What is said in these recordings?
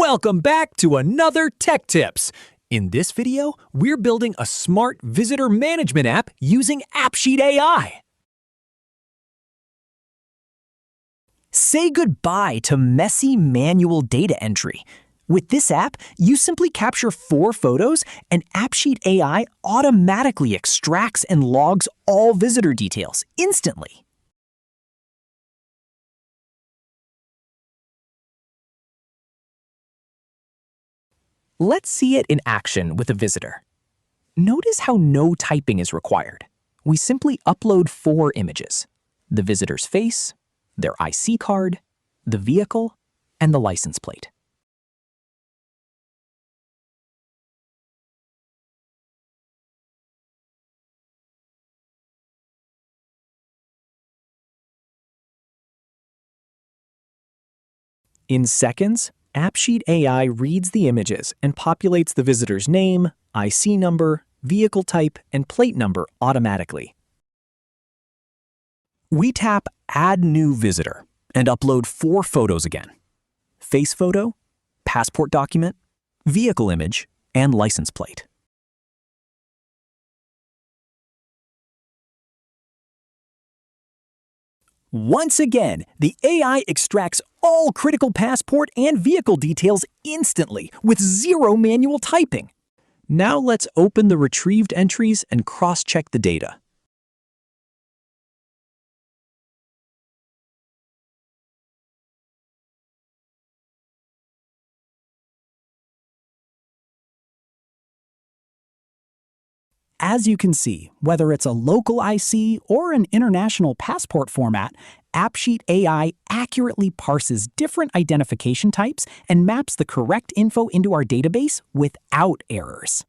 Welcome back to another Tech Tips. In this video, we're building a smart visitor management app using AppSheet AI. Say goodbye to messy manual data entry. With this app, you simply capture 4 photos and AppSheet AI automatically extracts and logs all visitor details instantly. Let's see it in action with a visitor. Notice how no typing is required. We simply upload 4 images: the visitor's face, their IC card, the vehicle, and the license plate. In seconds, AppSheet AI reads the images and populates the visitor's name, IC number, vehicle type, and plate number automatically. We tap Add New Visitor and upload 4 photos again: face photo, passport document, vehicle image, and license plate. Once again, the AI extracts all critical passport and vehicle details instantly with 0 manual typing. Now let's open the retrieved entries and cross-check the data. As you can see, whether it's a local IC or an international passport format, AppSheet AI accurately parses different identification types and maps the correct info into our database without errors.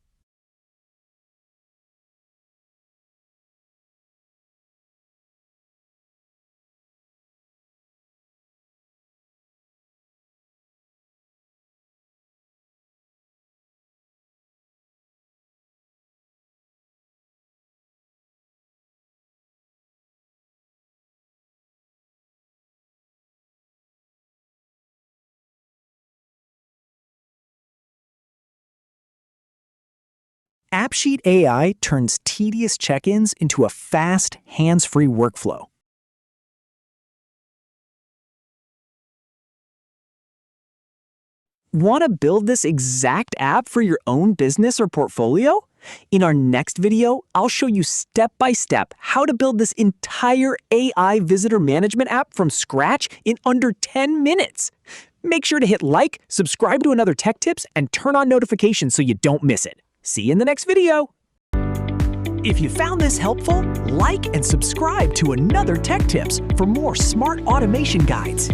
AppSheet AI turns tedious check-ins into a fast, hands-free workflow. Want to build this exact app for your own business or portfolio? In our next video, I'll show you step-by-step how to build this entire AI visitor management app from scratch in under 10 minutes. Make sure to hit like, subscribe to Another Tech Tips, and turn on notifications so you don't miss it. See you in the next video. If you found this helpful, like and subscribe to Another Tech Tips for more smart automation guides.